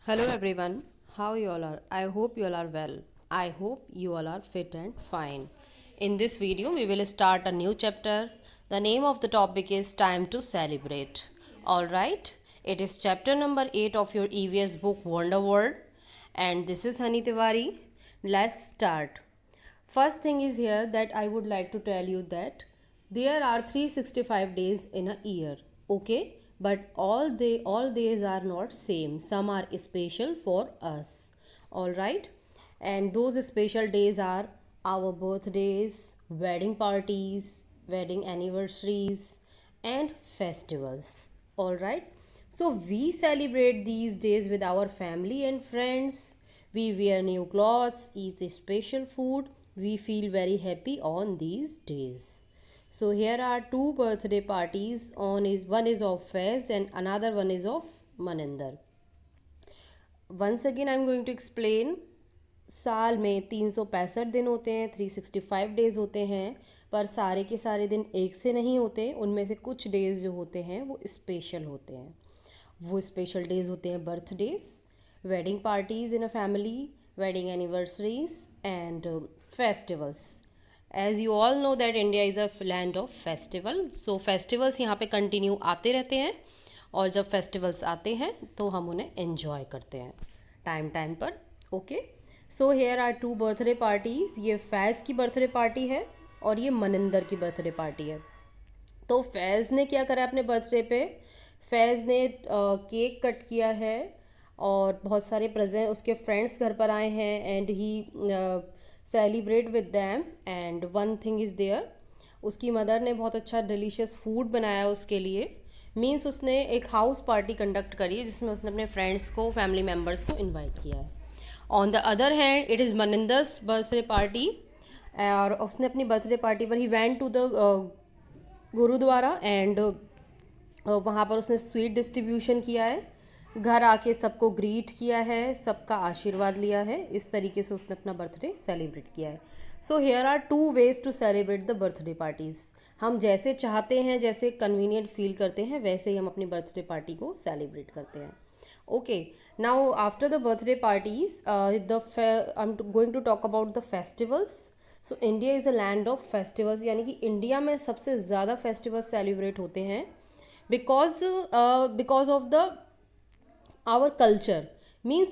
Hello everyone, how you all are? I hope you all are well. I hope you all are fit and fine. In this video, we will start a new chapter. The name of the topic is Time to Celebrate. Alright, it is chapter number 8 of your EVS book Wonder World, and this is Hani Tiwari. Let's start. First thing is here that I would like to tell you that there are 365 days in a year, okay? But all days are not same. Some are special for us. All right? And those special days are our birthdays, wedding parties, wedding anniversaries and festivals. All right? So we celebrate these days with our family and friends. We wear new clothes, eat special food. We feel very happy on these days. So here are two birthday parties. One is of Faiz and another one is of Maninder. Once again I am going to explain. साल में 365 दिन होते हैं, 365 days होते हैं, पर सारे के सारे दिन एक से नहीं होते. उनमें से कुछ डेज़ जो होते हैं वो स्पेशल होते हैं. वो स्पेशल डेज़ होते हैं birthdays, wedding parties in a family, wedding anniversaries and festivals. As you all know that India is a land of festival. So festivals यहाँ पे कंटिन्यू आते रहते हैं और जब फेस्टिवल्स आते हैं तो हम उन्हें एन्जॉय करते हैं टाइम टाइम पर. Okay, so here are two birthday parties. ये फैज़ की बर्थडे पार्टी है और ये मनिंदर की बर्थडे पार्टी है. तो फैज़ ने क्या करा अपने बर्थडे पे? फैज़ ने केक कट किया है और बहुत सारे प्रेजेंट उसके फ्रेंड्स घर पर आए हैं and he celebrate with them. And one thing is there, उसकी मदर ने बहुत अच्छा डिलीशियस फूड बनाया उसके लिए. मीन्स उसने एक हाउस पार्टी कंडक्ट करी है जिसमें उसने अपने फ्रेंड्स को, फैमिली मेम्बर्स को इन्वाइट किया है. On the other hand it is Maninder's birthday party और उसने अपनी बर्थडे पार्टी पर ही went to the gurdwara and वहाँ पर उसने स्वीट डिस्ट्रीब्यूशन किया है. घर आके सबको ग्रीट किया है, सबका आशीर्वाद लिया है. इस तरीके से उसने अपना बर्थडे सेलिब्रेट किया है. So here are two ways to celebrate the birthday parties. हम जैसे चाहते हैं, जैसे कन्वीनियंट फील करते हैं, वैसे ही हम अपनी बर्थडे पार्टी को सेलिब्रेट करते हैं. Okay, now after the birthday parties, I'm going to talk about the festivals. So India is a land of festivals. यानी कि इंडिया में सबसे ज़्यादा फेस्टिवल्स सेलिब्रेट होते हैं because of the our culture. Means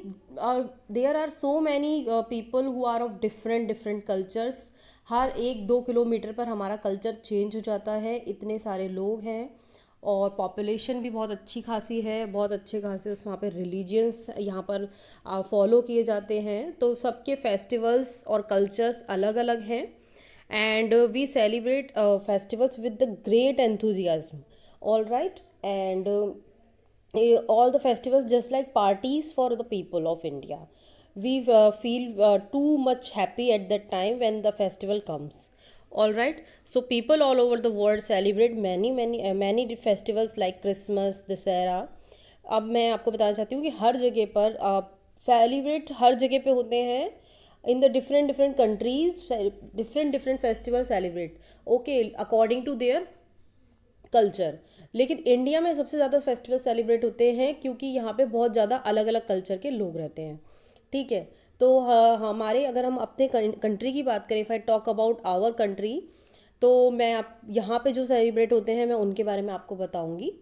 there are so many people who are of different cultures. Her 1-2 kilometre पर हमारा culture change हो जाता है. इतने सारे लोग हैं और पॉपुलेशन भी बहुत अच्छी खासी है, बहुत अच्छे खासे उस वहाँ पे रिलीजियंस यहाँ पर फॉलो किए जाते हैं. तो सबके फेस्टिवल्स और कल्चर्स अलग अलग हैं and we celebrate festivals with the great enthusiasm. All right, and all the festivals just like parties for the people of India. We feel too much happy at that time when the festival comes. All right, so people all over the world celebrate many festivals like Christmas, Dasera. अब मैं आपको बताना चाहती हूँ कि हर जगह पर celebrate हर जगह पे होते हैं. In the different countries different festival celebrate okay according to their culture. लेकिन इंडिया में सबसे ज़्यादा फेस्टिवल सेलिब्रेट होते हैं क्योंकि यहाँ पे बहुत ज़्यादा अलग अलग कल्चर के लोग रहते हैं. ठीक है, तो हमारे अगर हम अपने कंट्री की बात करें, if I talk about our country, तो मैं आप यहाँ पे जो सेलिब्रेट होते हैं मैं उनके बारे में आपको बताऊँगी.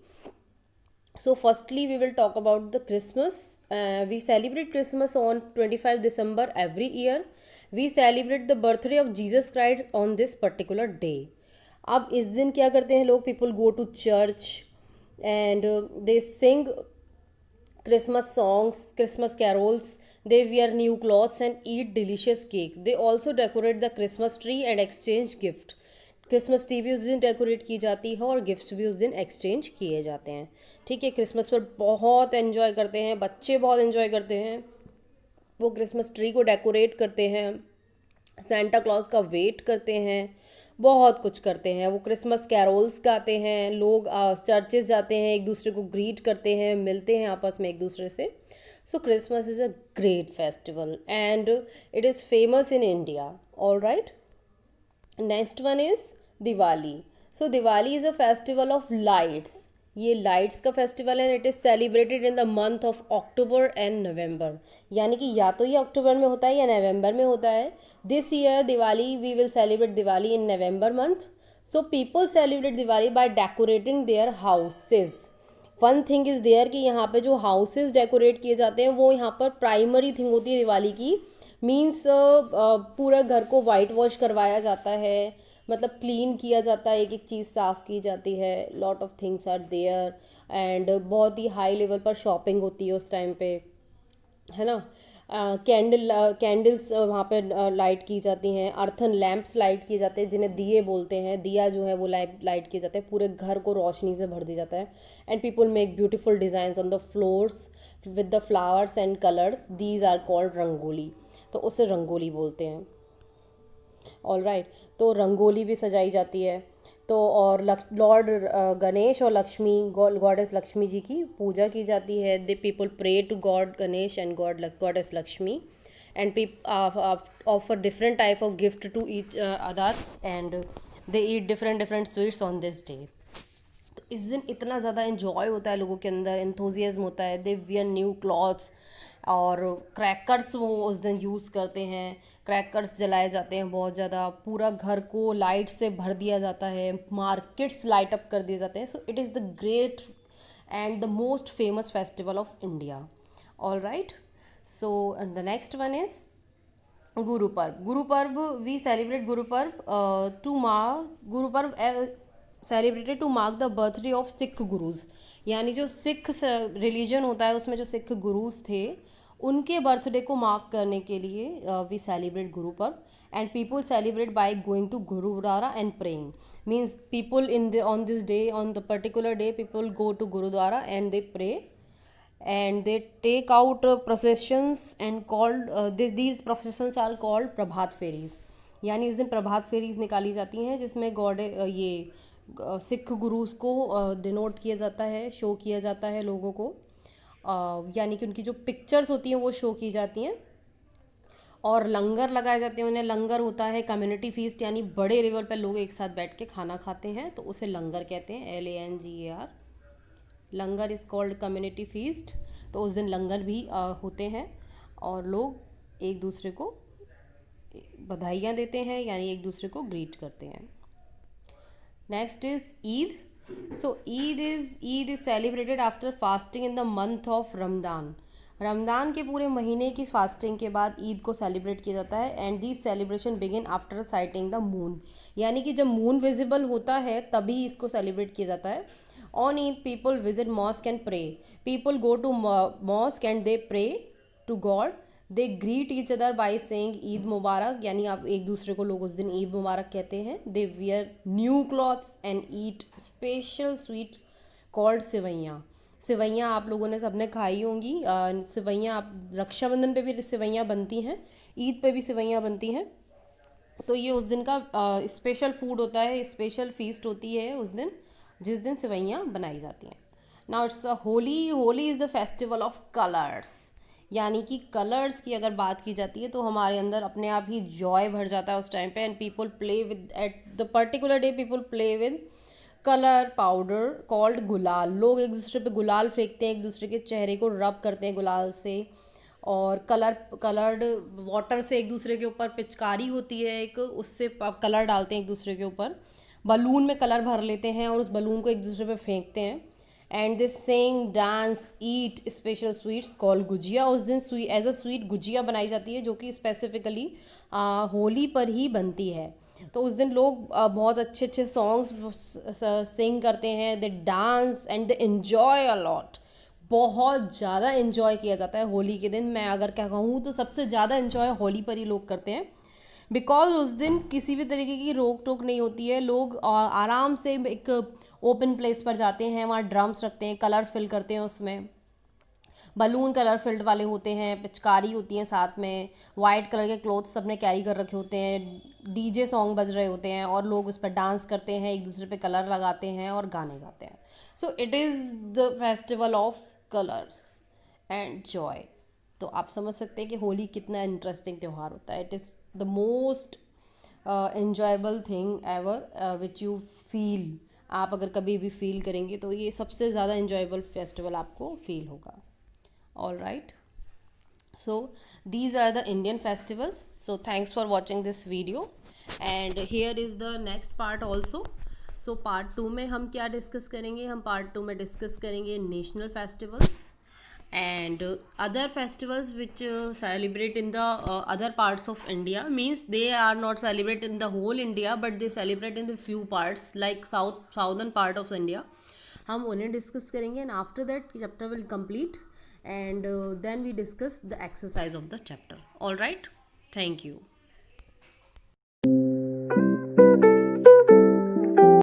So firstly we will talk about the Christmas. We celebrate Christmas on 25 December every year. We celebrate the birthday of Jesus Christ on this particular day. अब इस दिन क्या करते हैं लोग? People go to church and they sing Christmas songs, Christmas carols. They wear new clothes and eat delicious cake. They also decorate the Christmas tree and exchange gift. Christmas tree भी उस दिन डेकोरेट की जाती है और gifts भी उस दिन एक्सचेंज किए जाते हैं. ठीक है, क्रिसमस पर बहुत एंजॉय करते हैं, बच्चे बहुत एंजॉय करते हैं. वो क्रिसमस ट्री को डेकोरेट करते हैं, सेंटा क्लॉज का वेट करते हैं, बहुत कुछ करते हैं. वो क्रिसमस कैरोल्स गाते हैं, लोग चर्चेस जाते हैं, एक दूसरे को ग्रीट करते हैं, मिलते हैं आपस में एक दूसरे से. सो Christmas is a great festival and it is famous in India. All right, next one is Diwali. So Diwali is a festival of lights. ये लाइट्स का फेस्टिवल है, it is celebrated in the month of October and November, यानी कि या तो ये अक्टूबर में होता है या नवंबर में होता है. This year Diwali we will celebrate Diwali in November month. So people celebrate Diwali by decorating their houses. One thing is there कि यहाँ पे जो हाउसेज डेकोरेट किए जाते हैं वो यहाँ पर प्राइमरी थिंग होती है दिवाली की. मीन्स पूरा घर को वाइट वॉश करवाया जाता है, मतलब क्लीन किया जाता है, एक एक चीज़ साफ़ की जाती है. Lot of things are there and बहुत ही हाई लेवल पर शॉपिंग होती है उस टाइम पे, है ना. कैंडल्स वहाँ पे लाइट की जाती हैं. अर्थन लैंप्स लाइट किए जाते हैं जिन्हें दिए बोलते हैं. दिया जो है वो लाइट किए जाते हैं, पूरे घर को रोशनी से भर दिया जाता है. And people make beautiful designs on the floors with the flowers and colours. These are called rangoli. तो उसे रंगोली बोलते हैं. ऑल राइट, तो रंगोली भी सजाई जाती है. तो और लॉर्ड गणेश और लक्ष्मी, गॉडेस लक्ष्मी जी की पूजा की जाती है. They people pray to god Ganesh and goddess Lakshmi and offer different type of gift to each others and they eat different different sweets on this day. तो इस दिन इतना ज़्यादा इन्जॉय होता है लोगों के अंदर, एंथुजियाज्म होता है. दे वियर न्यू क्लॉथ्स और क्रैकर्स वो उस दिन यूज़ करते हैं. क्रैकर्स जलाए जाते हैं बहुत ज़्यादा. पूरा घर को लाइट से भर दिया जाता है. मार्केट्स लाइट अप कर दिए जाते हैं. So it is the great and the most famous festival of India. All right, so and the next one is Guru Parv. Guru Parv we celebrate Guru पर्व to mark Guru Parv celebrated to mark the birthday of Sikh gurus. यानी जो Sikh religion होता है उसमें जो सिख गुरुज थे उनके birthday को मार्क करने के लिए we celebrate Guru Parv. And people celebrate by going to gurdwara and praying. Means people in the on this day, on the particular day, people go to gurdwara and they pray and they take out processions and called these processions are called Prabhat pheris. यानी इस दिन प्रभात fairies निकाली जाती हैं जिसमें God ये सिख गुरुज को denote किया जाता है, शो किया जाता है लोगों को. यानी कि उनकी जो पिक्चर्स होती हैं वो शो की जाती हैं. और लंगर लगाए जाते हैं. उन्हें लंगर होता है कम्युनिटी फीस्ट, यानी बड़े लेवल पर लोग एक साथ बैठ के खाना खाते हैं, तो उसे लंगर कहते हैं. LANGER. Langar is called community feast. तो उस दिन लंगर भी होते हैं और लोग एक दूसरे को बधाइयाँ देते हैं, यानी एक दूसरे को ग्रीट करते हैं. Next is Eid. So Eid is celebrated after fasting in the month of Ramadan. Ramadan के पूरे महीने की फास्टिंग के बाद ईद को सेलिब्रेट किया जाता है. And this celebration begin after sighting the moon. यानी कि जब मून विजिबल होता है तभी इसको सेलिब्रेट किया जाता है. On Eid, people visit mosque and pray. People go to mosque and they pray to God. They greet each other by saying Eid Mubarak. यानी आप एक दूसरे को लोग उस दिन ईद मुबारक कहते हैं. They wear new clothes and eat special sweet called सिवैयाँ. सिवैयाँ आप लोगों ने सबने खाई होंगी. सिवैयाँ आप रक्षाबंधन पे भी सिवैयाँ बनती हैं, ईद पे भी सिवैयाँ बनती हैं. तो ये उस दिन का स्पेशल फूड होता है, स्पेशल फीस्ट होती है उस दिन जिस दिन सिवैयाँ बनाई जाती हैं. Now it's Holi. Holi is the festival of colours. यानी कि कलर्स की अगर बात की जाती है तो हमारे अंदर अपने आप ही जॉय भर जाता है उस टाइम पे. And people play with at the particular day, people play with colour powder called गुलाल. लोग एक दूसरे पे गुलाल फेंकते हैं, एक दूसरे के चेहरे को रब करते हैं गुलाल से. और कलर्ड वाटर से एक दूसरे के ऊपर पिचकारी होती है एक, उससे कलर डालते हैं एक दूसरे के ऊपर. बलून में कलर भर लेते हैं और उस बलून को एक दूसरे पे फेंकते हैं. And this sing dance eat special sweets called gujiya. उस दिन एज अ स्वीट गुजिया बनाई जाती है जो कि स्पेसिफिकली होली पर ही बनती है. तो उस दिन लोग बहुत अच्छे अच्छे सॉन्ग्स सिंग करते हैं. They dance and they enjoy a lot. बहुत ज़्यादा इन्जॉय किया जाता है होली के दिन. मैं अगर क्या कहूँ तो सबसे ज़्यादा इन्जॉय होली पर ही लोग करते हैं. बिकॉज उस दिन किसी भी तरीके की रोक टोक नहीं होती है. लोग आराम से एक ओपन प्लेस पर जाते हैं, वहाँ ड्रम्स रखते हैं, कलर फिल करते हैं. उसमें बलून कलर फिल्ड वाले होते हैं, पिचकारी होती हैं साथ में, वाइट कलर के क्लोथ्स सबने कैरी कर रखे होते हैं, DJ सॉन्ग बज रहे होते हैं और लोग उस पर डांस करते हैं, एक दूसरे पे कलर लगाते हैं और गाने गाते हैं. So it is the festival of colours and Joy. तो आप समझ सकते हैं कि होली कितना इंटरेस्टिंग त्यौहार होता है. It is the most enjoyable thing ever which you feel आप अगर कभी भी फील करेंगे तो ये सबसे ज़्यादा इंजॉयबल फेस्टिवल आपको फील होगा. All right. So these are the Indian festivals. So thanks for watching this video, and here is the next part also. So part 2 में हम क्या डिस्कस करेंगे, हम part 2 में डिस्कस करेंगे national festivals and other festivals which celebrate in the other parts of India, means they are not celebrate in the whole India but they celebrate in the few parts like southern part of India. हम उन्हें discuss करेंगे and after that chapter will complete, and then we discuss the exercise of the chapter. All right, thank you.